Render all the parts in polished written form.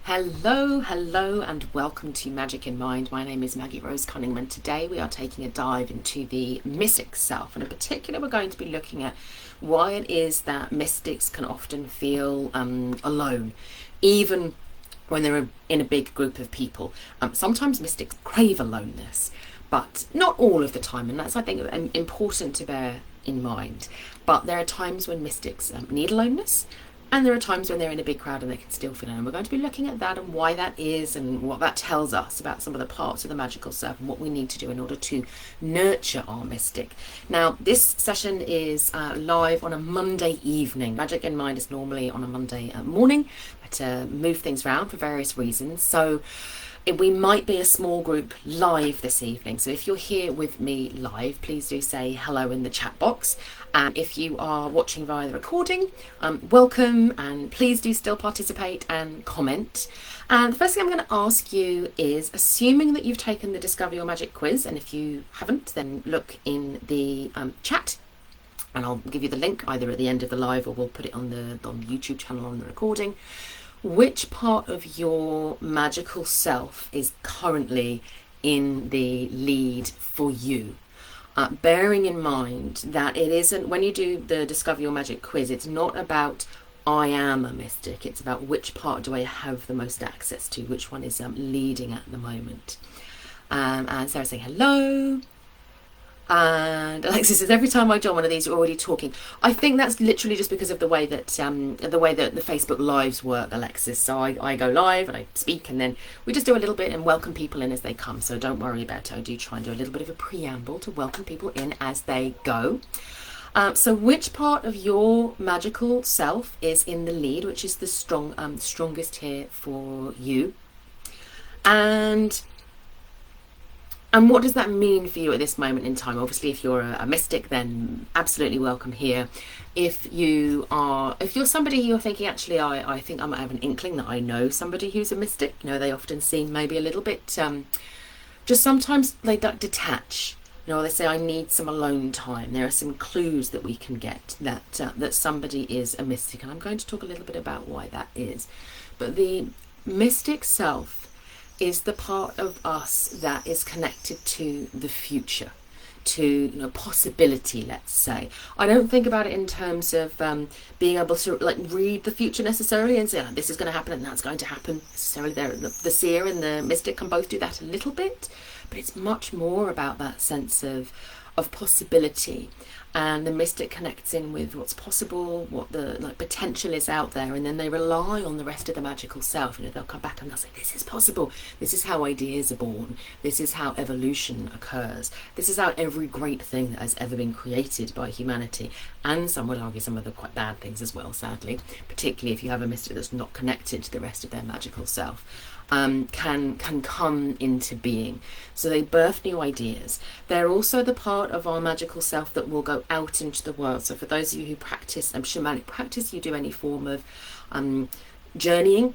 Hello, and welcome to Magic in Mind. My name is Maggie Rose Cunningman. Today we are taking a dive into the mystic self, and in particular we're going to be looking at why it is that mystics can often feel alone, even when they're in a big group of people. Sometimes mystics crave aloneness, but not all of the time, and that's, I think, important to bear in mind. But there are times when mystics need aloneness, and there are times when they're in a big crowd and they can still feel alone. We're going to be looking at that and why that is and what that tells us about some of the parts of the magical self and what we need to do in order to nurture our mystic. Now, this session is live on a Monday evening. Magic in Mind is normally on a Monday morning, but move things around for various reasons. So we might be a small group live this evening. So if you're here with me live, please do say hello in the chat box. And if you are watching via the recording, welcome, and please do still participate and comment. And the first thing I'm going to ask you is, assuming that you've taken the Discover Your Magic quiz, and if you haven't, then look in the chat, and I'll give you the link either at the end of the live or we'll put it on the YouTube channel on the recording. Which part of your magical self is currently in the lead for you? Bearing in mind that it isn't, when you do the Discover Your Magic quiz, it's not about I am a mystic, it's about which part do I have the most access to, which one is leading at the moment. And Sarah's saying hello. And Alexis says, every time I join one of these, you're already talking. I think that's literally just because of the way that the Facebook lives work, Alexis. So I go live and I speak, and then we just do a little bit and welcome people in as they come. So don't worry about it. I do try and do a little bit of a preamble to welcome people in as they go. So which part of your magical self is in the lead, which is the strongest here for you? And what does that mean for you at this moment in time? Obviously, if you're a mystic, then absolutely welcome here. If you're somebody you're thinking, actually, I think I might have an inkling that I know somebody who's a mystic. You know, they often seem maybe a little bit, just sometimes they detach. You know, they say, I need some alone time. There are some clues that we can get that somebody is a mystic. And I'm going to talk a little bit about why that is. But the mystic self is the part of us that is connected to the future, to possibility, let's say. I don't think about it in terms of being able to read the future necessarily and say, oh, this is going to happen and that's going to happen necessarily. The seer and the mystic can both do that a little bit, but it's much more about that sense of possibility. And the mystic connects in with what's possible, what the potential is out there, and then they rely on the rest of the magical self. They'll come back and they'll say, this is possible. This is how ideas are born. This is how evolution occurs. This is how every great thing that has ever been created by humanity, and some would argue some of the quite bad things as well, sadly, particularly if you have a mystic that's not connected to the rest of their magical self, can come into being. So they birth new ideas. They're also the part of our magical self that will go out into the world. So for those of you who practice shamanic practice, you do any form of journeying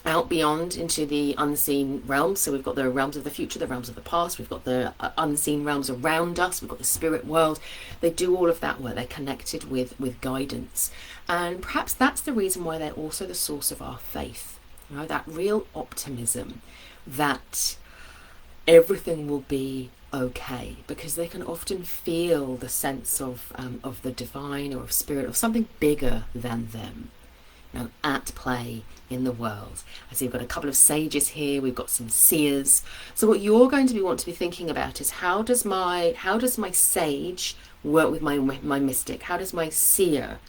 out beyond into the unseen realms. So we've got the realms of the future, the realms of the past, we've got the unseen realms around us, we've got the spirit world. They do all of that work. They're connected with guidance, and perhaps that's the reason why they're also the source of our faith. You know, that real optimism that everything will be okay, because they can often feel the sense of the divine or of spirit, of something bigger than them, at play in the world. I see we've got a couple of sages here, we've got some seers. So what you're going to want to be thinking about is, how does my sage work with my mystic? How does my seer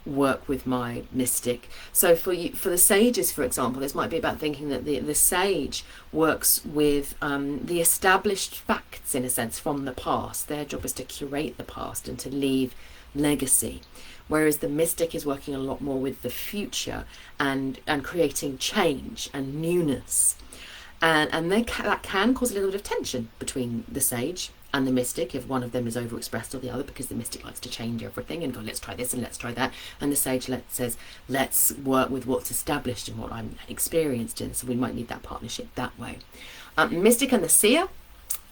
work with my mystic? So for the sages, for example, this might be about thinking that the sage works with the established facts, in a sense, from the past. Their job is to curate the past and to leave legacy, whereas the mystic is working a lot more with the future and creating change and newness, and that can cause a little bit of tension between the sage and the mystic if one of them is overexpressed or the other, because the mystic likes to change everything and go, let's try this and let's try that, and the sage says, let's work with what's established and what I'm experienced in. So we might need that partnership that way. Mystic and the seer,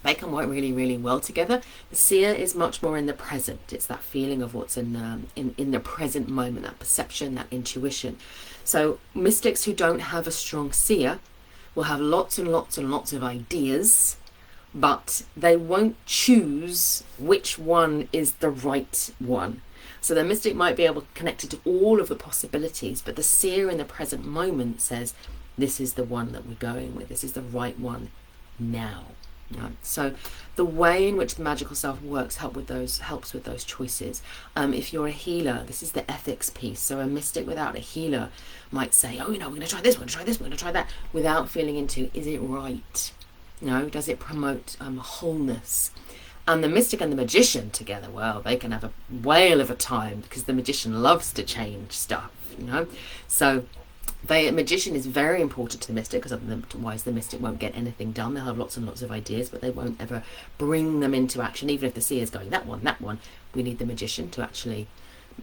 they can work really, really well together. The seer is much more in the present. It's that feeling of what's in the present moment, that perception, that intuition. So mystics who don't have a strong seer will have lots and lots and lots of ideas, but they won't choose which one is the right one. So the mystic might be able to connect it to all of the possibilities, but the seer in the present moment says, this is the one that we're going with, this is the right one now. So the way in which the magical self works helps with those choices. If you're a healer, this is the ethics piece. So a mystic without a healer might say, oh, we're going to try this, we're going to try this, we're going to try that, without feeling into, is it right? Does it promote wholeness? And the mystic and the magician together, well, they can have a whale of a time, because the magician loves to change stuff, So the magician is very important to the mystic, because otherwise the mystic won't get anything done. They'll have lots and lots of ideas, but they won't ever bring them into action. Even if the seer's going, that one, we need the magician to actually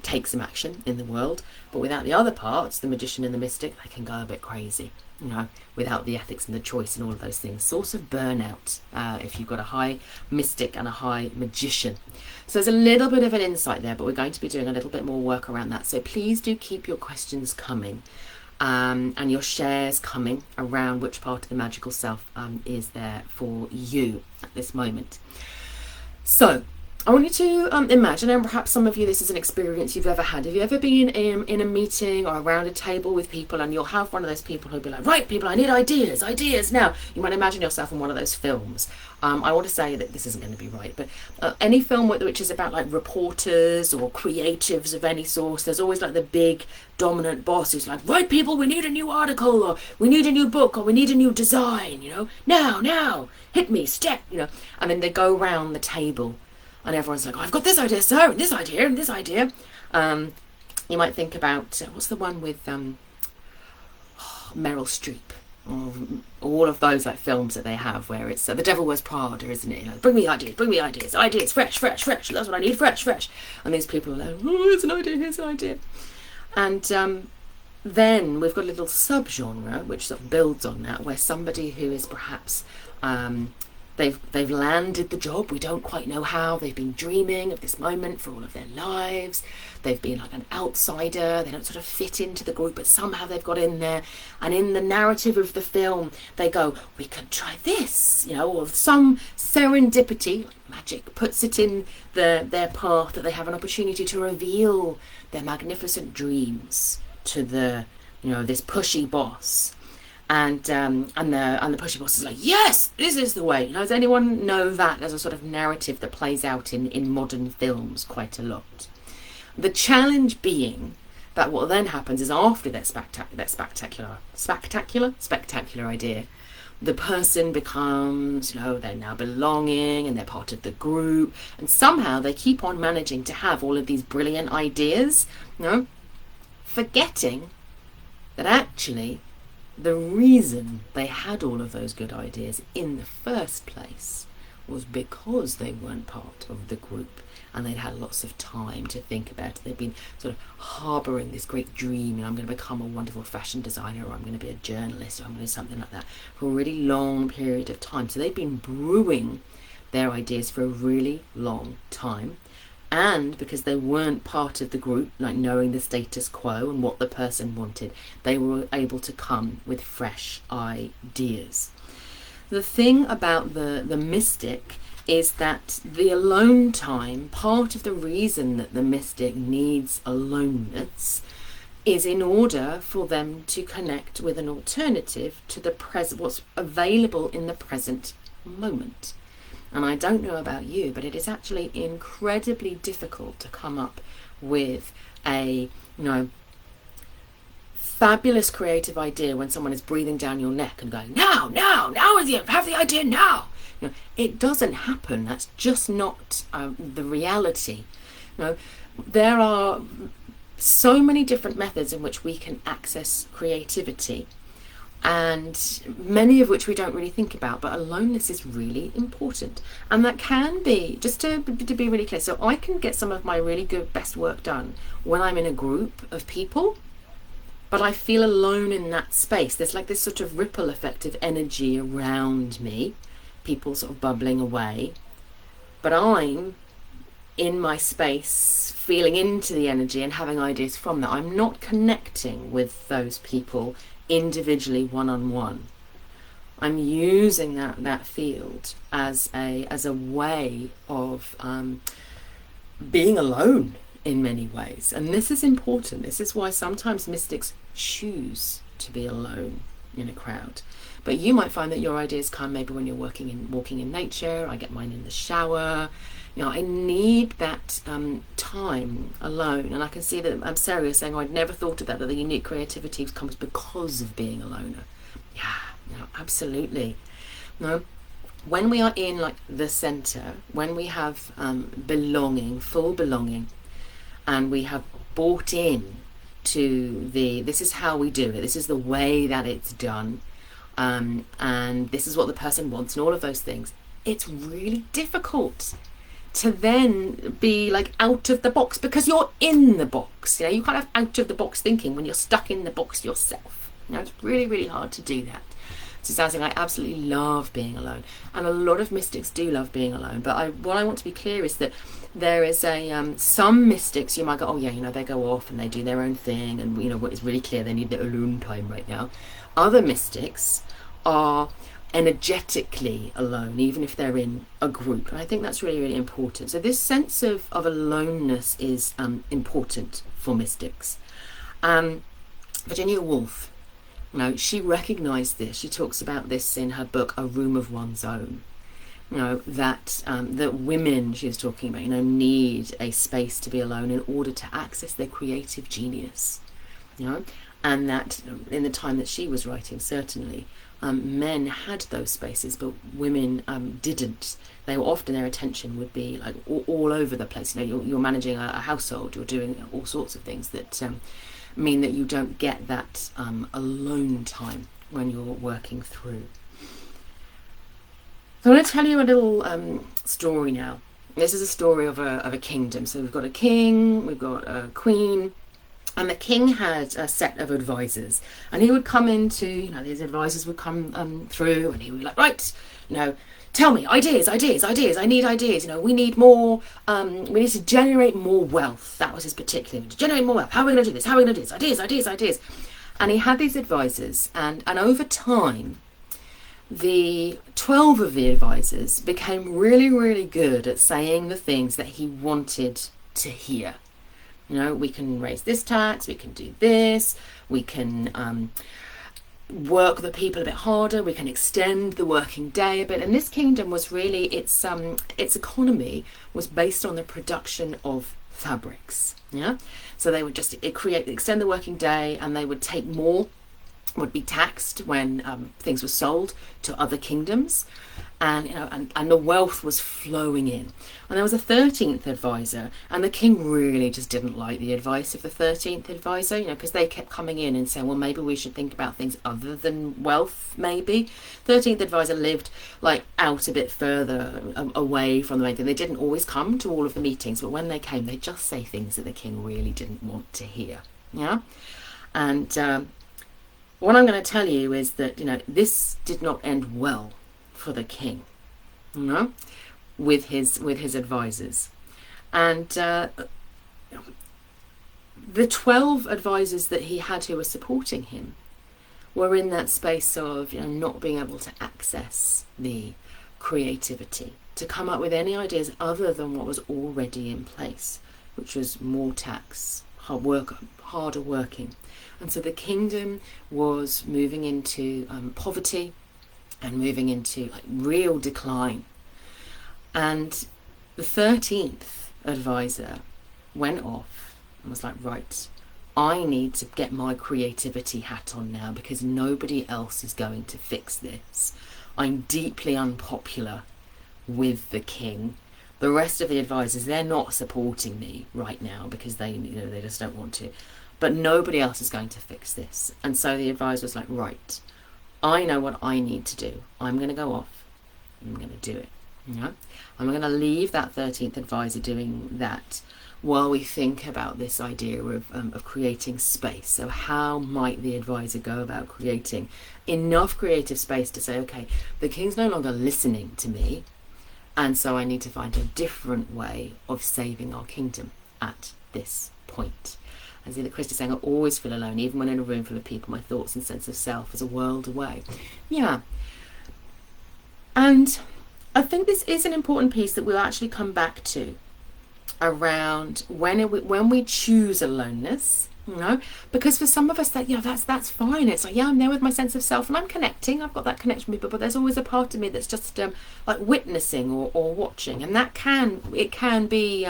take some action in the world. But without the other parts, the magician and the mystic, they can go a bit crazy, without the ethics and the choice and all of those things. Source of burnout if you've got a high mystic and a high magician. So there's a little bit of an insight there, but we're going to be doing a little bit more work around that. So please do keep your questions coming. And your shares coming around which part of the magical self is there for you at this moment. So I want you to imagine, and perhaps some of you, this is an experience you've ever had. Have you ever been in a meeting or around a table with people, and you'll have one of those people who'll be like, right, people, I need ideas now. You might imagine yourself in one of those films. I want to say that this isn't going to be right, but any film which is about like reporters or creatives of any sort, there's always like the big dominant boss who's like, right, people, we need a new article, or we need a new book, or we need a new design, now, hit me, step, and then they go round the table. And everyone's like, oh, I've got this idea, sir, and this idea, and this idea. You might think about, what's the one with Meryl Streep? All of those like films that they have where it's The Devil Wears Prada, isn't it? Bring me ideas, fresh. That's what I need, fresh. And these people are like, oh, here's an idea. And then we've got a little subgenre which sort of builds on that, where somebody who is perhaps... They've landed the job, we don't quite know how, they've been dreaming of this moment for all of their lives, they've been like an outsider, they don't sort of fit into the group, but somehow they've got in there, and in the narrative of the film, they go, we could try this, or some serendipity, like magic, puts it in their path that they have an opportunity to reveal their magnificent dreams to this pushy boss. And the pushy boss is like, yes, this is the way. Does anyone know that as a sort of narrative that plays out in modern films quite a lot? The challenge being that what then happens is after that spectacular idea, the person becomes, they're now belonging and they're part of the group, and somehow they keep on managing to have all of these brilliant ideas, forgetting that actually the reason they had all of those good ideas in the first place was because they weren't part of the group, and they'd had lots of time to think about it. They'd been sort of harbouring this great dream, I'm going to become a wonderful fashion designer, or I'm going to be a journalist, or I'm going to do something like that, for a really long period of time. So they'd been brewing their ideas for a really long time. And because they weren't part of the group, like knowing the status quo and what the person wanted, they were able to come with fresh ideas. The thing about the mystic is that the alone time, part of the reason that the mystic needs aloneness, is in order for them to connect with an alternative to the present, what's available in the present moment. And I don't know about you, but it is actually incredibly difficult to come up with a, fabulous creative idea when someone is breathing down your neck and going, now with you, have the idea now. It doesn't happen. That's just not the reality. There are so many different methods in which we can access creativity, and many of which we don't really think about, but aloneness is really important. And that can be, just to be really clear, so I can get some of my really good best work done when I'm in a group of people, but I feel alone in that space. There's like this sort of ripple effect of energy around me, people sort of bubbling away, but I'm in my space, feeling into the energy and having ideas from that. I'm not connecting with those people individually, one-on-one. I'm using that field as a way of being alone in many ways. And this is important. This is why sometimes mystics choose to be alone in a crowd. But you might find that your ideas come maybe when you're walking in nature. I get mine in the shower. I need that time alone. And I can see that Sarah is saying, I'd never thought of that the unique creativity comes because of being a loner. Yeah, absolutely. When we are in like the center, when we have belonging, full belonging, and we have bought in to this is how we do it, this is the way that it's done, and this is what the person wants, and all of those things, it's really difficult to then be like out of the box, because you're in the box. You can't have out of the box thinking when you're stuck in the box yourself. It's really, really hard to do that. So something I absolutely love being alone, and a lot of mystics do love being alone. But what I want to be clear is that there is some mystics you might go, oh yeah, they go off and they do their own thing, and what is really clear, they need their alone time right now. Other mystics are energetically alone, even if they're in a group, and I think that's really, really important. So this sense of aloneness is important for mystics. Virginia Woolf, she recognized this. She talks about this in her book A Room of One's Own, that women, she was talking about, need a space to be alone in order to access their creative genius, and that in the time that she was writing, certainly men had those spaces, but women didn't. They were often, their attention would be like all over the place. You're managing a household, you're doing all sorts of things that mean that you don't get that alone time when you're working through. So I want to tell you a little story now. This is a story of a kingdom. So we've got a king, we've got a queen, and the king had a set of advisors, and he would come into, these advisors would come through, and he would be like, right, tell me, ideas, I need ideas, we need more, we need to generate more wealth. That was his particular thing, to generate more wealth. How are we going to do this? How are we going to do this? Ideas. And he had these advisors, and over time, the 12 of the advisors became really, really good at saying the things that he wanted to hear. We can raise this tax, we can do this, we can work the people a bit harder, we can extend the working day a bit. And this kingdom was really, its economy was based on the production of fabrics. So they would just extend the working day, and they would take more, would be taxed when things were sold to other kingdoms, and the wealth was flowing in. And there was a 13th advisor, and the king really just didn't like the advice of the 13th advisor, because they kept coming in and saying, well, maybe we should think about things other than wealth. Maybe 13th advisor lived like out a bit further away from the main thing. They didn't always come to all of the meetings, but when they came, they just say things that the king really didn't want to hear. And what I'm going to tell you is that this did not end well for the king, with his advisors. And the 12 advisors that he had who were supporting him were in that space of not being able to access the creativity to come up with any ideas other than what was already in place, which was more tax, harder working. And so the kingdom was moving into poverty and moving into real decline. And the 13th advisor went off and was like, right, I need to get my creativity hat on now, because nobody else is going to fix this. I'm deeply unpopular with the king. The rest of the advisors, they're not supporting me right now because they just don't want to. But nobody else is going to fix this. And so the advisor was like, right, I know what I need to do. I'm going to go off. I'm going to do it. I'm going to leave that 13th advisor doing that while we think about this idea of creating space. So how might the advisor go about creating enough creative space to say, okay, the king's no longer listening to me. And so I need to find a different way of saving our kingdom at this point. As the Christ is saying, I always feel alone, even when in a room full of people. My thoughts and sense of self is a world away. Yeah. And I think this is an important piece that we'll actually come back to around when we choose aloneness, you know, because for some of us that, that's fine. It's like, yeah, I'm there with my sense of self and I'm connecting. I've got that connection with people, but there's always a part of me that's just like witnessing or watching, and that can be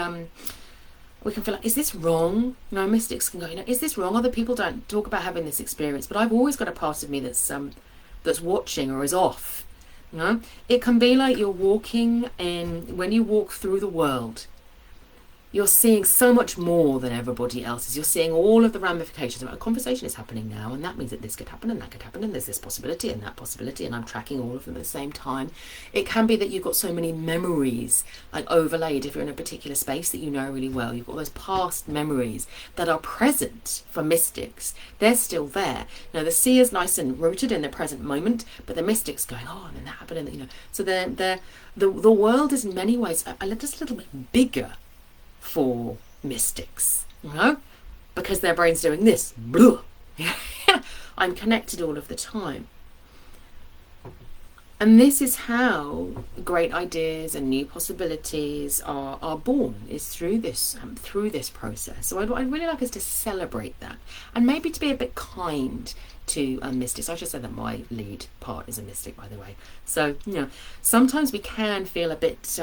we can feel like, is this wrong? You know, mystics can go, is this wrong? Other people don't talk about having this experience, but I've always got a part of me that's watching or is off. You know, it can be like you're walking in, when you walk through the world, you're seeing so much more than everybody else is. You're seeing all of the ramifications of a conversation is happening now, and that means that this could happen and that could happen, and there's this possibility and that possibility, and I'm tracking all of them at the same time. It can be that you've got so many memories like overlaid. If you're in a particular space that you know really well, you've got those past memories that are present for mystics. They're still there. Now the seer's nice and rooted in the present moment, but the mystic's going, oh, and then that happened, and you know. So the world is in many ways just a little bit bigger for mystics, you know, because their brain's doing this. I'm connected all of the time. And this is how great ideas and new possibilities are born, is through this process. So I'd really like us to celebrate that, and maybe to be a bit kind to mystics. I should say that my lead part is a mystic, by the way. So, you know, sometimes we can feel a bit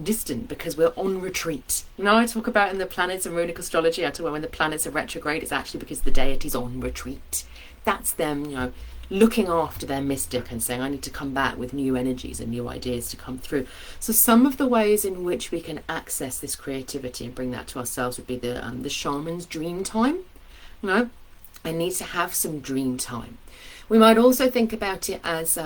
distant because we're on retreat. You know, I talk about in the planets and runic astrology, I talk about when the planets are retrograde, it's actually because the deity's on retreat. That's them, you know, looking after their mystic and saying, I need to come back with new energies and new ideas to come through. So some of the ways in which we can access this creativity and bring that to ourselves would be the shaman's dream time. You know, I need to have some dream time. We might also think about it as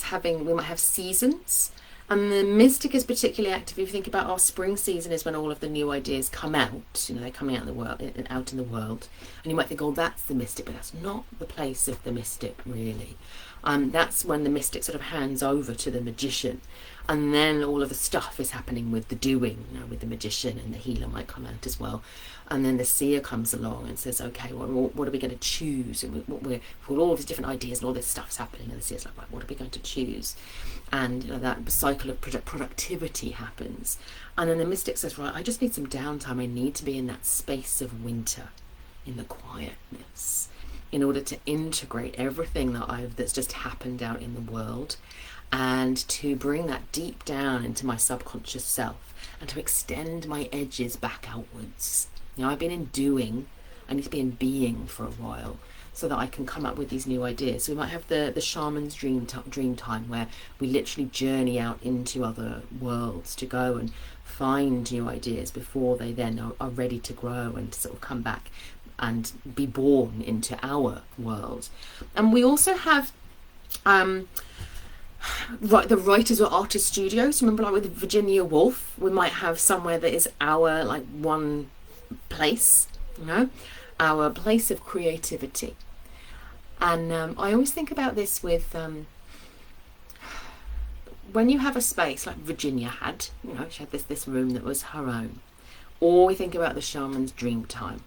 having, we might have seasons. And the mystic is particularly active. If you think about our spring season is when all of the new ideas come out. You know, they're coming out in the world, out in the world. And you might think, oh, that's the mystic, but that's not the place of the mystic, really. That's when the mystic sort of hands over to the magician. And then all of the stuff is happening with the doing, you know, with the magician, and the healer might come out as well. And then the seer comes along and says, okay, well, what are we going to choose? And we've got all these different ideas and all this stuff's happening. And the seer's like, right, what are we going to choose? And you know, that cycle of productivity happens. And then the mystic says, right, I just need some downtime. I need to be in that space of winter, in the quietness, in order to integrate everything that's just happened out in the world, and to bring that deep down into my subconscious self, and to extend my edges back outwards. You know, I've been in doing, I need to be in being for a while, so that I can come up with these new ideas. So we might have the shaman's dream time, where we literally journey out into other worlds to go and find new ideas before they then are ready to grow and to sort of come back and be born into our world. And we also have the writers or artist studios. Remember, like with Virginia Woolf, we might have somewhere that is our like one place, you know, our place of creativity. And I always think about this with when you have a space like Virginia had, you know, she had this room that was her own. Or we think about the shaman's dream time.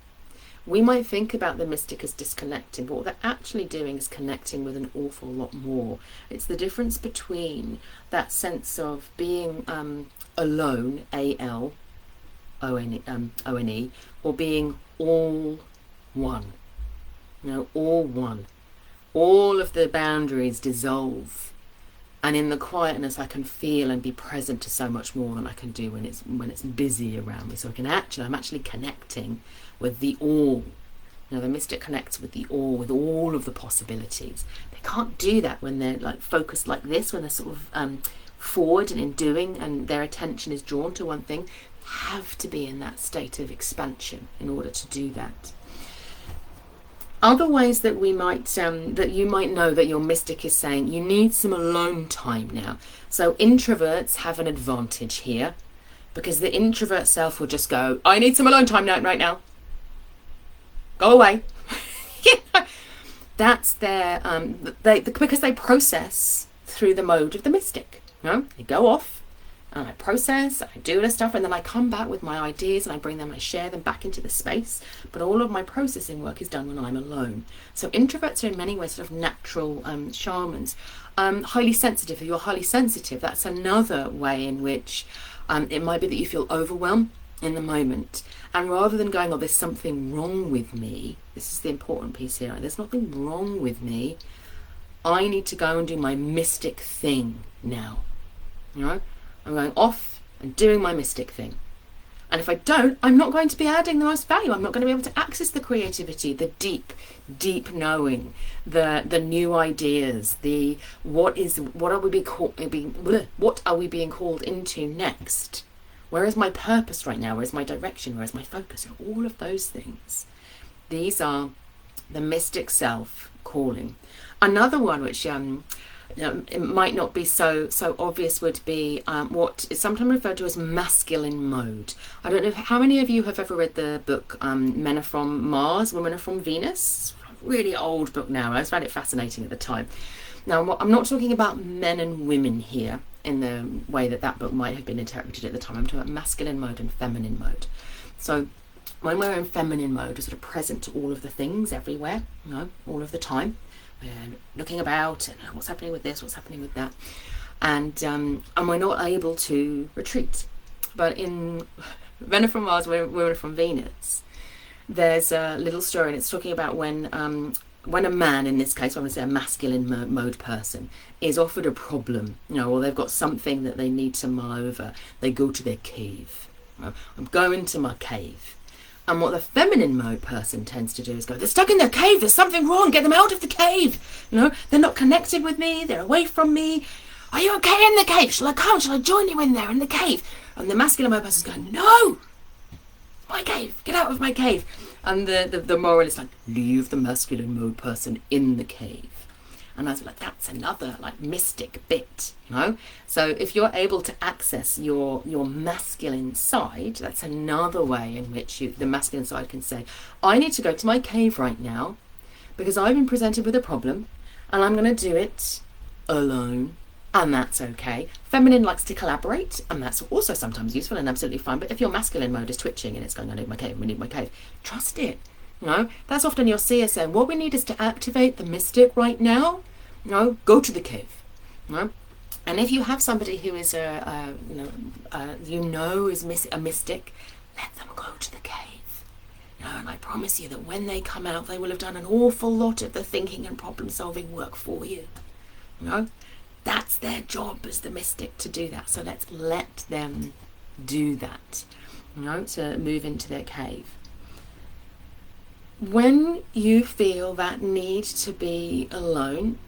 We might think about the mystic as disconnecting, but what they're actually doing is connecting with an awful lot more. It's the difference between that sense of being alone, A-L-O-N-E, or being all one. You know, all one. All of the boundaries dissolve, and in the quietness I can feel and be present to so much more than I can do when it's busy around me. So I'm actually connecting with the all. You know, the mystic connects with the all, with all of the possibilities. They can't do that when they're like focused like this, when they're sort of forward and in doing, and their attention is drawn to one thing. They have to be in that state of expansion in order to do that. Other ways that we might, that you might know that your mystic is saying, you need some alone time now. So introverts have an advantage here, because the introvert self will just go, I need some alone time right now. Go away. That's their, because they process through the mode of the mystic. You know, they go off, and I process, I do all this stuff, and then I come back with my ideas and I bring them, I share them back into the space. But all of my processing work is done when I'm alone. So introverts are in many ways sort of natural shamans. Highly sensitive. If you're highly sensitive, that's another way in which it might be that you feel overwhelmed in the moment. And rather than going, oh, there's something wrong with me, this is the important piece here, there's nothing wrong with me, I need to go and do my mystic thing now. You know, I'm going off and doing my mystic thing. And if I don't, I'm not going to be adding the most value. I'm not going to be able to access the creativity, the deep, deep knowing, the new ideas, the what are we being called into next? Where is my purpose right now? Where is my direction? Where is my focus? All of those things. These are the mystic self calling. Another one which it might not be so obvious would be what is sometimes referred to as masculine mode. I don't know how many of you have ever read the book Men Are From Mars, Women Are From Venus. Really old book now. I found it fascinating at the time. Now, I'm not talking about men and women here in the way that book might have been interpreted at the time. I'm talking about masculine mode and feminine mode. So when we're in feminine mode, we're sort of present to all of the things everywhere, you know, all of the time. We're looking about and what's happening with this, what's happening with that. And we're not able to retreat. But in Men Are From Mars, Women Are From Venus, there's a little story, and it's talking about when a man, in this case, I'm going to say a masculine mode person, is offered a problem, you know, or they've got something that they need to mull over, they go to their cave. I'm going to my cave. And what the feminine mode person tends to do is go, they're stuck in their cave, there's something wrong, get them out of the cave. You know, they're not connected with me, they're away from me. Are you okay in the cave? Shall I come? Shall I join you in there in the cave? And the masculine mode person's going, no! My cave, get out of my cave. And the moral is like, leave the masculine mode person in the cave. And I was like, that's another like mystic bit, you know. So if you're able to access your masculine side, that's another way in which the masculine side can say, I need to go to my cave right now because I've been presented with a problem and I'm going to do it alone. And that's okay. Feminine likes to collaborate, and that's also sometimes useful and absolutely fine. But if your masculine mode is twitching and it's going, I need my cave, we need my cave, trust it. You know, that's often your seer saying, what we need is to activate the mystic right now. You know, go to the cave. You know, and if you have somebody who is a mystic, let them go to the cave. You know, and I promise you that when they come out, they will have done an awful lot of the thinking and problem solving work for you. You know. That's their job as the mystic, to do that. So let's let them do that, you know, to move into their cave. When you feel that need to be alone,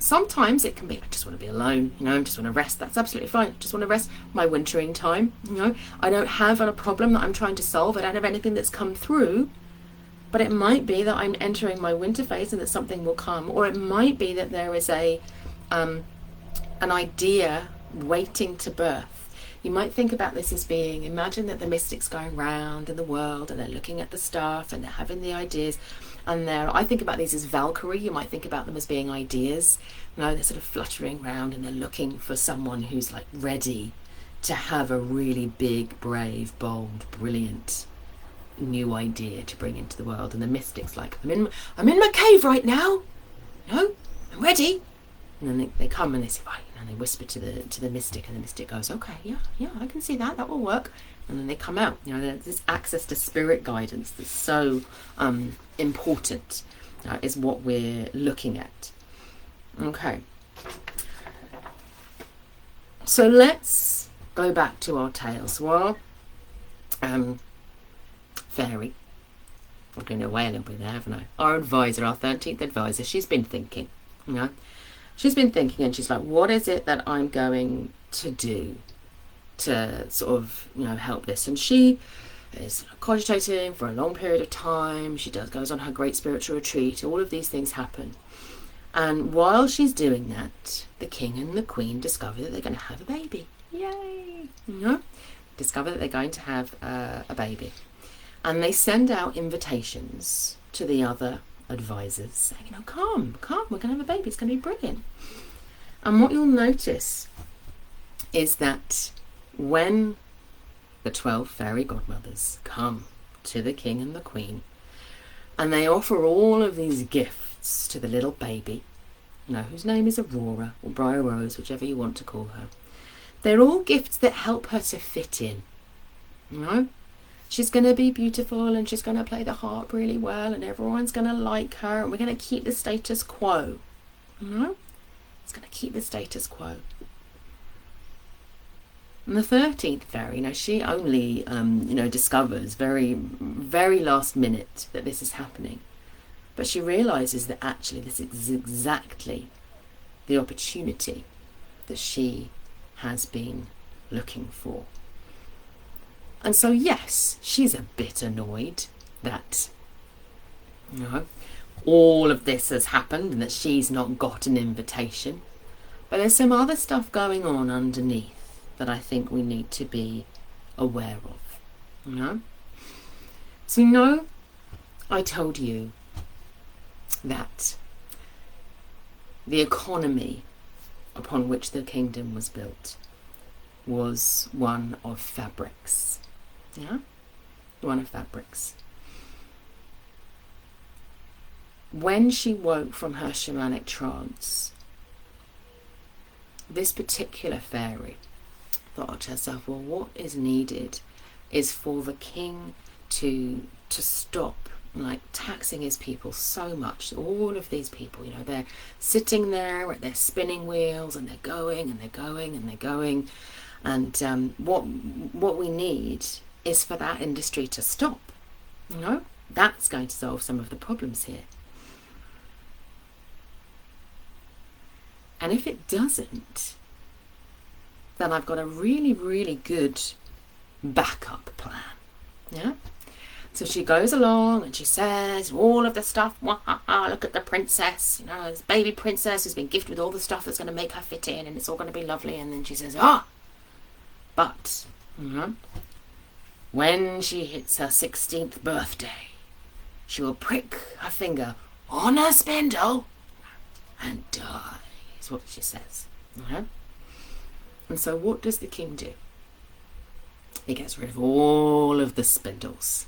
sometimes it can be, I just want to be alone, you know, I just want to rest. That's absolutely fine. I just want to rest. My wintering time, you know, I don't have a problem that I'm trying to solve. I don't have anything that's come through. But it might be that I'm entering my winter phase and that something will come. Or it might be that there is an idea waiting to birth. You might think about this as being, imagine that the mystic's going round in the world and they're looking at the stuff and they're having the ideas, and I think about these as Valkyrie. You might think about them as being ideas. You know, they're sort of fluttering around and they're looking for someone who's like ready to have a really big, brave, bold, brilliant new idea to bring into the world. And the mystic's like, I'm in my cave right now. No, I'm ready. And then they come and they say, right, and they whisper to the mystic, and the mystic goes, okay, yeah, I can see that will work. And then they come out. You know, there's this access to spirit guidance that's so important, is what we're looking at. Okay. So let's go back to our tale. So our fairy, I'm going away a little bit there, haven't I? Our advisor, our 13th advisor, she's been thinking, you know. She's been thinking, and she's like, what is it that I'm going to do to sort of, you know, help this? And she is cogitating for a long period of time. She goes on her great spiritual retreat. All of these things happen. And while she's doing that, the king and the queen discover that they're going to have a baby. Yay! You know? Discover that they're going to have a baby. And they send out invitations to the other advisors saying, you know, come, we're going to have a baby, it's going to be brilliant. And what you'll notice is that when the 12 fairy godmothers come to the king and the queen, and they offer all of these gifts to the little baby, whose name is Aurora or Briar Rose, whichever you want to call her. They're all gifts that help her to fit in. She's going to be beautiful, and she's going to play the harp really well, and everyone's going to like her, and we're going to keep the status quo. It's going to keep the status quo. And the 13th fairy, she only, discovers very, very last minute that this is happening. But she realises that actually this is exactly the opportunity that she has been looking for. And so, yes, she's a bit annoyed that, all of this has happened and that she's not got an invitation. But there's some other stuff going on underneath that I think we need to be aware of. So, I told you that the economy upon which the kingdom was built was one of fabrics. One of fabrics. When she woke from her shamanic trance, this particular fairy thought to herself, well, what is needed is for the king to stop taxing his people so much. All of these people, they're sitting there at their spinning wheels, and they're going and they're going and they're going. And what we need is for that industry to stop. That's going to solve some of the problems here. And if it doesn't, then I've got a really, really good backup plan. So she goes along and she says all of the stuff. Look at the princess, this baby princess who's been gifted with all the stuff that's going to make her fit in, and it's all going to be lovely. And then she says, but when she hits her 16th birthday, she will prick her finger on her spindle and die, is what she says. And so what does the king do? He gets rid of all of the spindles.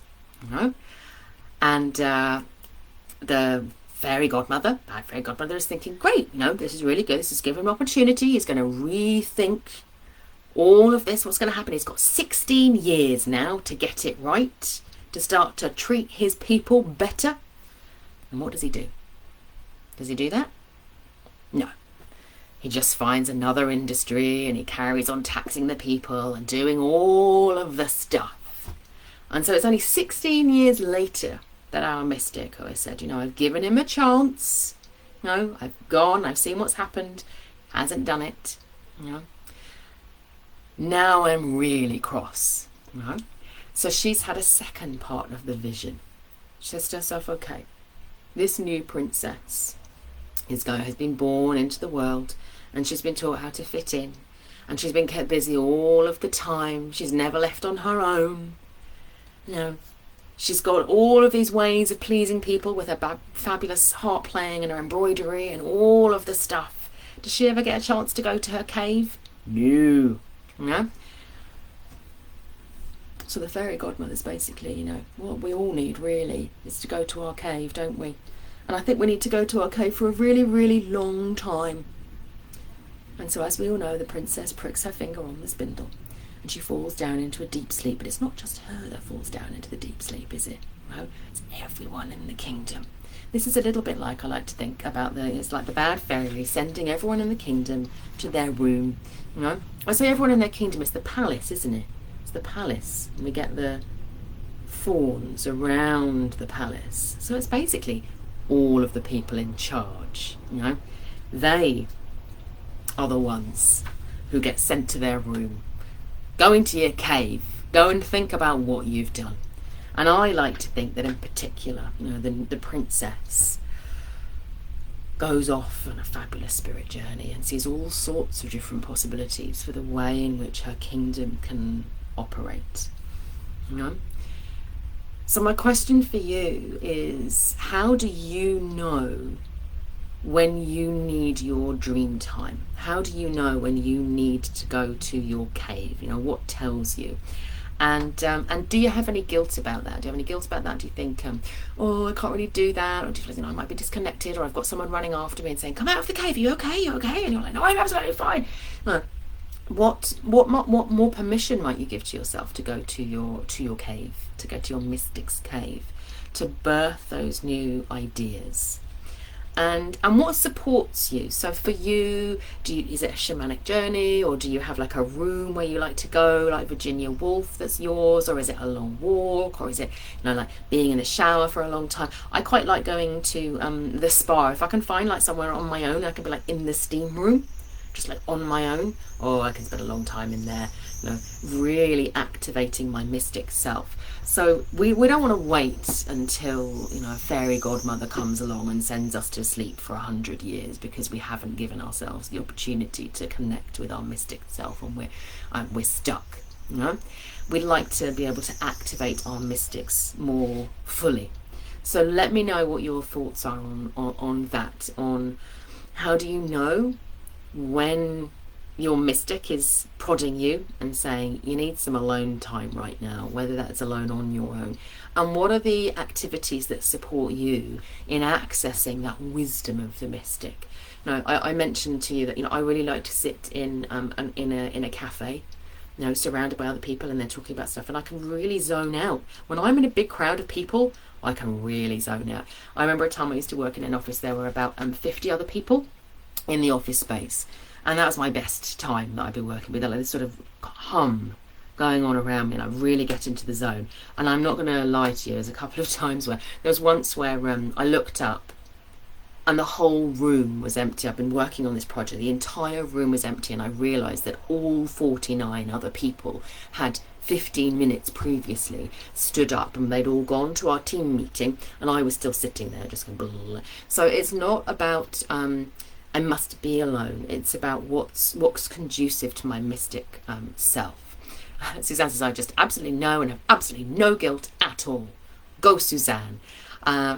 And the fairy godmother, bad fairy godmother, is thinking, great, this is really good. This is giving him an opportunity. He's going to rethink all of this. What's going to happen? He's got 16 years now to get it right, to start to treat his people better. And what does he do? Does he do that? No. He just finds another industry, and he carries on taxing the people and doing all of the stuff. And so it's only 16 years later that our mystic, who has said, I've given him a chance. I've gone, I've seen what's happened, hasn't done it. Now I'm really cross. So she's had a second part of the vision. She says to herself, okay, this new princess has been born into the world, and she's been taught how to fit in, and she's been kept busy all of the time. She's never left on her own. She's got all of these ways of pleasing people with her fabulous harp playing and her embroidery and all of the stuff. Does she ever get a chance to go to her cave? No. So the fairy godmothers basically, what we all need really is to go to our cave, don't we? And I think we need to go to our cave for a really, really long time. And so, as we all know, the princess pricks her finger on the spindle, and she falls down into a deep sleep. But it's not just her that falls down into the deep sleep, is it? No, it's everyone in the kingdom. This is a little bit like, I like to think about it's like the bad fairy sending everyone in the kingdom to their room. I say everyone in their kingdom, it's the palace, isn't it? It's the palace. And we get the thorns around the palace. So it's basically all of the people in charge. They are the ones who get sent to their room. Go into your cave. Go and think about what you've done. And I like to think that in particular, the princess goes off on a fabulous spirit journey and sees all sorts of different possibilities for the way in which her kingdom can operate. So my question for you is, how do you know when you need your dream time? How do you know when you need to go to your cave? You know, what tells you? And do you have any guilt about that? Do you have any guilt about that? Do you think, oh, I can't really do that? Or do you feel, I might be disconnected, or I've got someone running after me and saying, come out of the cave, are you okay? You okay? And you're like, no, I'm absolutely fine. No. What more permission might you give to yourself to go to your cave, to go to your mystic's cave, to birth those new ideas? And what supports you? So for you, is it a shamanic journey, or do you have like a room where you like to go, like Virginia Woolf, that's yours, or is it a long walk, or is it, like being in the shower for a long time? I quite like going to the spa. If I can find like somewhere on my own, I can be like in the steam room, just like on my own, or I can spend a long time in there, really activating my mystic self. So we don't want to wait until a fairy godmother comes along and sends us to sleep for 100 years because we haven't given ourselves the opportunity to connect with our mystic self, and we're stuck. We'd like to be able to activate our mystics more fully. So let me know what your thoughts are on that. On how do you know when your mystic is prodding you and saying you need some alone time right now, whether that's alone on your own, and what are the activities that support you in accessing that wisdom of the mystic. I mentioned to you that I really like to sit in a cafe, surrounded by other people, and they're talking about stuff, and I can really zone out. When I'm in a big crowd of people, I can really zone out. I remember a time I used to work in an office. There were about 50 other people in the office space, and that was my best time that I'd be working with. Like this sort of hum going on around me, and I really get into the zone. And I'm not going to lie to you, there's a couple of times where there was once where I looked up and the whole room was empty. I've been working on this project, the entire room was empty, and I realised that all 49 other people had 15 minutes previously stood up, and they'd all gone to our team meeting, and I was still sitting there just going blah, blah, blah. So it's not about I must be alone. It's about what's conducive to my mystic self. Suzanne says, I just absolutely know and have absolutely no guilt at all. Go, Suzanne.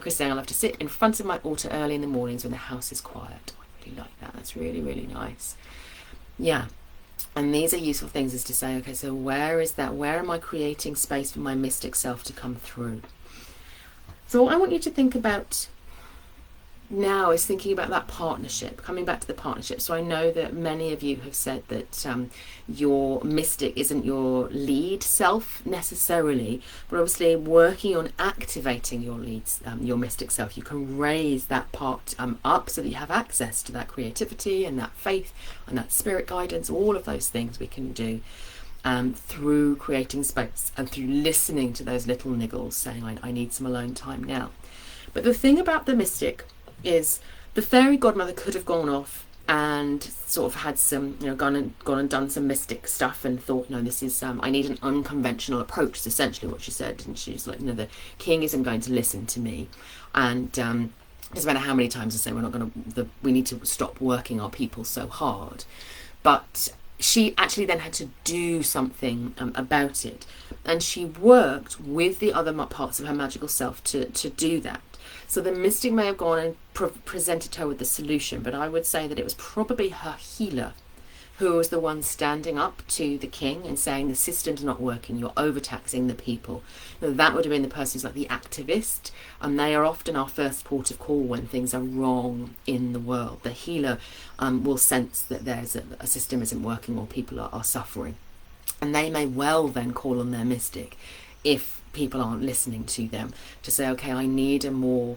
Chris saying, I love to sit in front of my altar early in the mornings when the house is quiet. I really like that. That's really, really nice. Yeah. And these are useful things, is to say, okay, so where is that? Where am I creating space for my mystic self to come through? So I want you to think about now is thinking about that partnership, coming back to the partnership. So I know that many of you have said that your mystic isn't your lead self necessarily, but obviously working on activating your leads, your mystic self, you can raise that part up so that you have access to that creativity and that faith and that spirit guidance. All of those things we can do through creating space and through listening to those little niggles saying, I need some alone time now. But the thing about the mystic is the fairy godmother could have gone off and sort of had some, gone and done some mystic stuff and thought, no, this is, I need an unconventional approach, is essentially what she said. And she's like, no, the king isn't going to listen to me. And doesn't matter how many times I say we need to stop working our people so hard. But she actually then had to do something about it. And she worked with the other parts of her magical self to do that. So the mystic may have gone and presented her with the solution, but I would say that it was probably her healer who was the one standing up to the king and saying, the system's not working, you're overtaxing the people. Now, that would have been the person who's like the activist, and they are often our first port of call when things are wrong in the world. The healer will sense that there's a system isn't working or people are suffering. And they may well then call on their mystic if people aren't listening to them, to say, okay, I need a more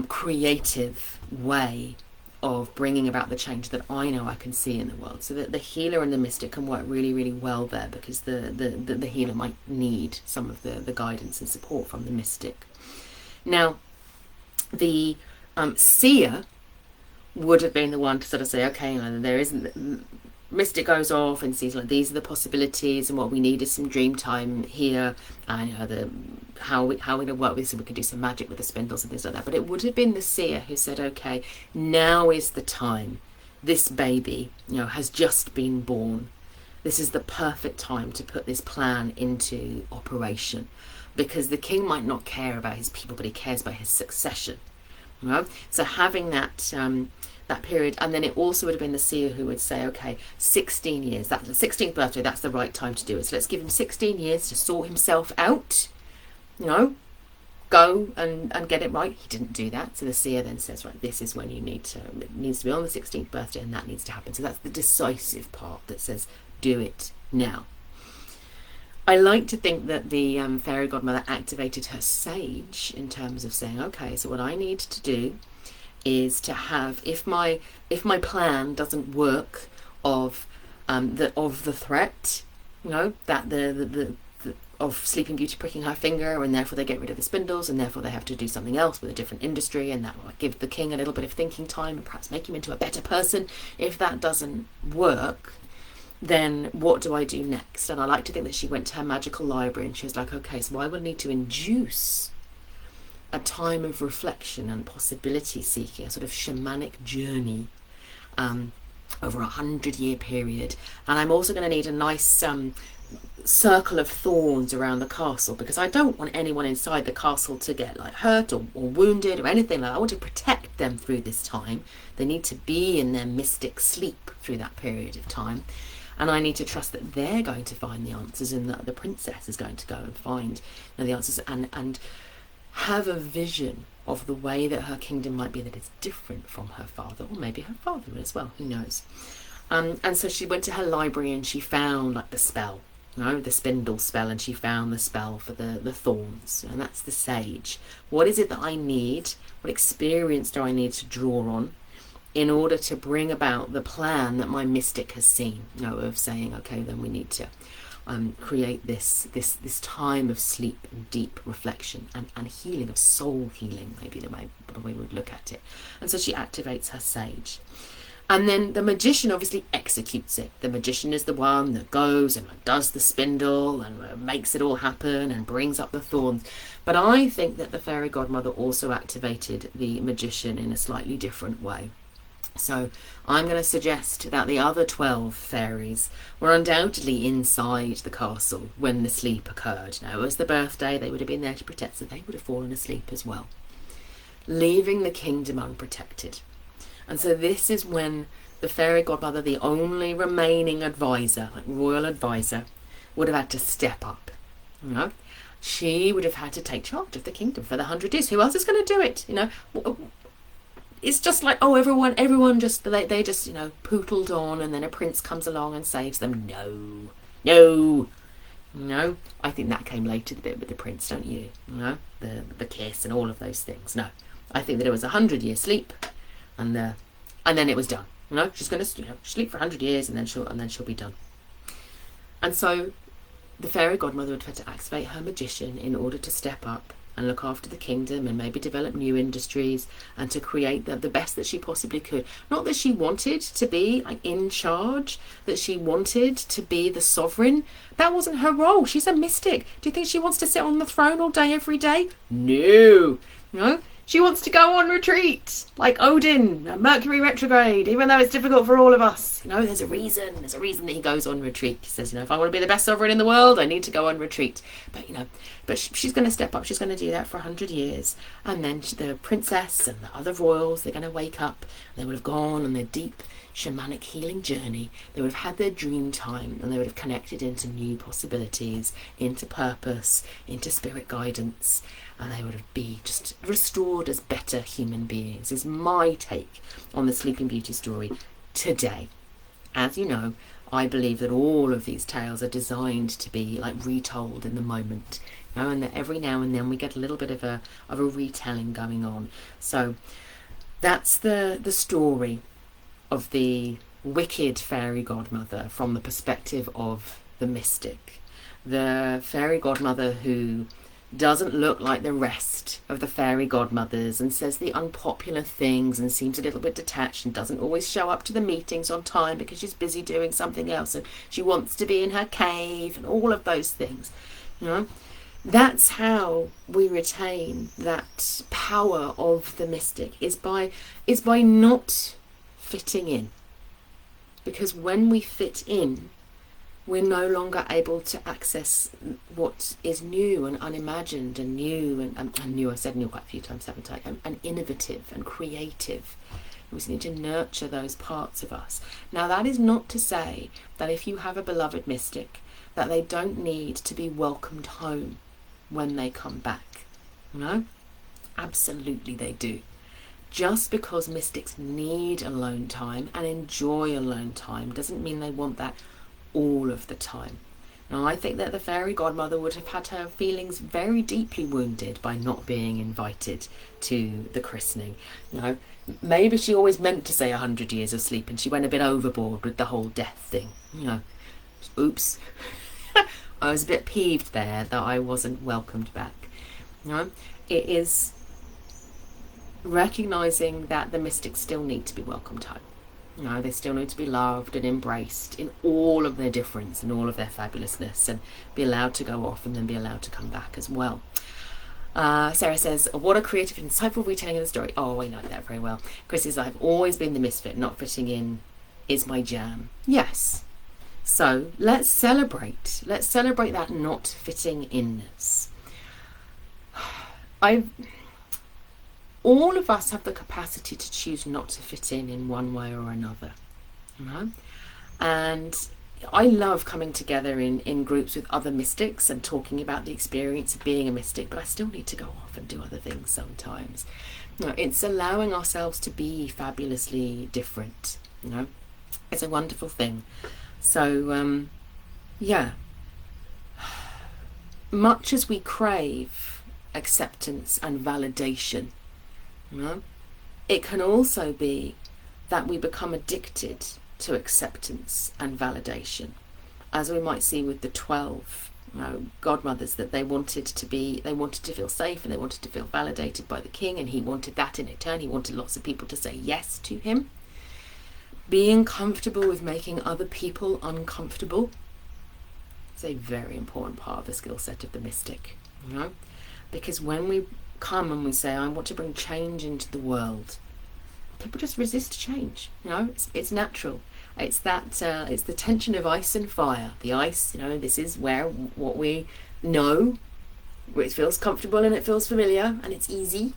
creative way of bringing about the change that I know I can see in the world. So that the healer and the mystic can work really, really well there, because the healer might need some of the guidance and support from the mystic. Now, the seer would have been the one to sort of say, okay, there isn't... Mystic goes off and sees like these are the possibilities, and what we need is some dream time here, and how we're going to work with this, so we can do some magic with the spindles and things like that. But it would have been the seer who said, okay, now is the time. This baby, has just been born. This is the perfect time to put this plan into operation, because the king might not care about his people, but he cares about his succession. You know? So having that that period, and then it also would have been the seer who would say, okay, 16 years, that's the 16th birthday, that's the right time to do it. So let's give him 16 years to sort himself out, you know, go and get it right. He didn't do that. So the seer then says, right, this is when you need to, it needs to be on the 16th birthday, and that needs to happen. So that's the decisive part that says, do it now. I like to think that the fairy godmother activated her sage in terms of saying, okay, so what I need to do is to have, if my plan doesn't work of the threat, you know, that the of Sleeping Beauty pricking her finger, and therefore they get rid of the spindles, and therefore they have to do something else with a different industry, and that will give the king a little bit of thinking time and perhaps make him into a better person. If that doesn't work, then what do I do next? And I like to think that she went to her magical library and she was like, okay, so I will need to induce a time of reflection and possibility seeking, a sort of shamanic journey over 100-year period. And I'm also going to need a nice circle of thorns around the castle, because I don't want anyone inside the castle to get like hurt or wounded or anything like that. I want to protect them through this time. They need to be in their mystic sleep through that period of time. And I need to trust that they're going to find the answers, and that the princess is going to go and find the answers, and have a vision of the way that her kingdom might be that is different from her father, or maybe her father as well, who knows. And so she went to her library and she found like the spell, you know, the spindle spell, and she found the spell for the thorns, and that's the sage. What is it that I need? What experience do I need to draw on in order to bring about the plan that my mystic has seen, you know, of saying, okay, then we need to create this time of sleep and deep reflection and healing, of soul healing, maybe the way we would look at it. And so she activates her sage. And then the magician obviously executes it. The magician is the one that goes and does the spindle and makes it all happen and brings up the thorns. But I think that the fairy godmother also activated the magician in a slightly different way. So I'm going to suggest that the other 12 fairies were undoubtedly inside the castle when the sleep occurred. Now, it was the birthday, they would have been there to protect, so they would have fallen asleep as well, leaving the kingdom unprotected. And so this is when the fairy godmother, the only remaining advisor, like royal advisor, would have had to step up. You know, she would have had to take charge of the kingdom for the 100 years. Who else is going to do it? You know, it's just like, oh, everyone just, they just, you know, pootled on, and then a prince comes along and saves them. No. I think that came later, the bit with the prince, don't you? You know, the kiss and all of those things. No, I think that it was a 100-year sleep, and then it was done. You know, she's going to, you know, sleep for 100 years, and then she'll be done. And so the fairy godmother would have to activate her magician in order to step up and look after the kingdom and maybe develop new industries and to create the best that she possibly could. Not that she wanted to be like in charge, that she wanted to be the sovereign. That wasn't her role. She's a mystic. Do you think she wants to sit on the throne all day, every day? No. No. She wants to go on retreat, like Odin, Mercury retrograde, even though it's difficult for all of us. You know, there's a reason that he goes on retreat. He says, you know, if I want to be the best sovereign in the world, I need to go on retreat. But, you know, she's going to step up. She's going to do that for 100 years. And then the princess and the other royals, they're going to wake up. They would have gone on their deep shamanic healing journey. They would have had their dream time, and they would have connected into new possibilities, into purpose, into spirit guidance. And they would be just restored as better human beings, is my take on the Sleeping Beauty story today. As you know, I believe that all of these tales are designed to be like retold in the moment, you know, and that every now and then we get a little bit of a retelling going on. So that's the story of the wicked fairy godmother from the perspective of the mystic. The fairy godmother who doesn't look like the rest of the fairy godmothers and says the unpopular things and seems a little bit detached and doesn't always show up to the meetings on time because she's busy doing something else and she wants to be in her cave and all of those things. You know, that's how we retain that power of the mystic, is by not fitting in. Because when we fit in, we're no longer able to access what is new and unimagined and new and new. I said new quite a few times, haven't I? And innovative and creative. We need to nurture those parts of us. Now, that is not to say that if you have a beloved mystic, that they don't need to be welcomed home when they come back. No, absolutely they do. Just because mystics need alone time and enjoy alone time doesn't mean they want that all of the time. Now, I think that the fairy godmother would have had her feelings very deeply wounded by not being invited to the christening. You know, maybe she always meant to say 100 years of sleep and she went a bit overboard with the whole death thing. You know, oops. I was a bit peeved there that I wasn't welcomed back. You know, it is recognising that the mystics still need to be welcomed home. You know, they still need to be loved and embraced in all of their difference and all of their fabulousness, and be allowed to go off and then be allowed to come back as well. Sarah says, what a creative and insightful retelling of the story. Oh, I know that very well. Chris says, I've always been the misfit, not fitting in is my jam. Yes. So let's celebrate. Let's celebrate that not fitting inness. All of us have the capacity to choose not to fit in one way or another, you know? And I love coming together in groups with other mystics and talking about the experience of being a mystic, but I still need to go off and do other things sometimes. You know, it's allowing ourselves to be fabulously different, you know? It's a wonderful thing. So, yeah. Much as we crave acceptance and validation, you know, it can also be that we become addicted to acceptance and validation, as we might see with the 12 godmothers, that they wanted to feel safe and they wanted to feel validated by the king, and he wanted that in return. He wanted lots of people to say yes to him. Being comfortable with making other people uncomfortable is a very important part of the skill set of the mystic, you know, because when we come and we say, I want to bring change into the world, people just resist change. You know, it's natural. It's that it's the tension of ice and fire. The ice, you know, this is where what we know, where it feels comfortable and it feels familiar and it's easy,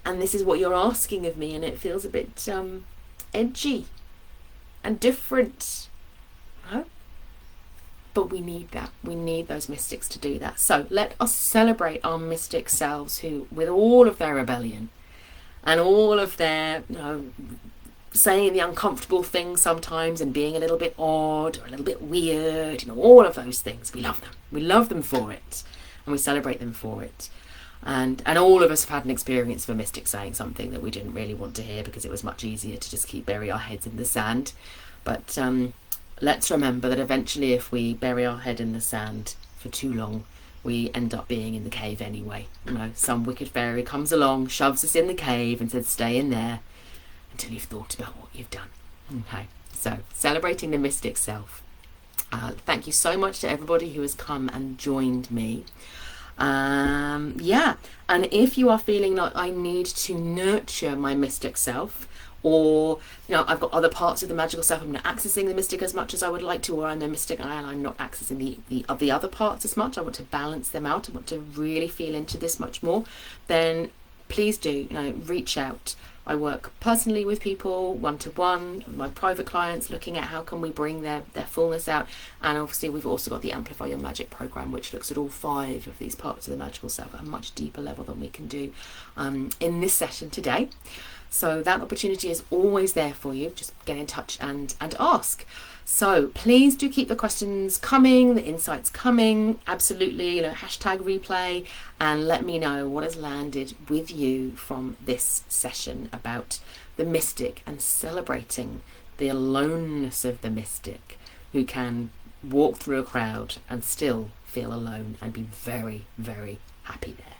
and this is what you're asking of me, and it feels a bit edgy and different. Huh? But we need that. We need those mystics to do that. So let us celebrate our mystic selves who, with all of their rebellion and all of their, you know, saying the uncomfortable things sometimes and being a little bit odd or a little bit weird, you know, all of those things. We love them. We love them for it, and we celebrate them for it. And all of us have had an experience of a mystic saying something that we didn't really want to hear because it was much easier to just bury our heads in the sand. But let's remember that eventually, if we bury our head in the sand for too long, we end up being in the cave anyway. You know, some wicked fairy comes along, shoves us in the cave and says, stay in there until you've thought about what you've done. Okay, so celebrating the mystic self. Thank you so much to everybody who has come and joined me. Yeah, and if you are feeling like I need to nurture my mystic self, or, you know, I've got other parts of the magical self, I'm not accessing the mystic as much as I would like to, or I'm the mystic and I'm not accessing the other parts as much, I want to balance them out, I want to really feel into this much more, then please do, you know, reach out. I work personally with people, one-to-one, my private clients, looking at how can we bring their fullness out. And obviously we've also got the Amplify Your Magic program, which looks at all 5 of these parts of the magical self at a much deeper level than we can do in this session today. So that opportunity is always there for you. Just get in touch and ask. So please do keep the questions coming, the insights coming. Absolutely, you know, hashtag replay, and let me know what has landed with you from this session about the mystic and celebrating the aloneness of the mystic, who can walk through a crowd and still feel alone and be very, very happy there.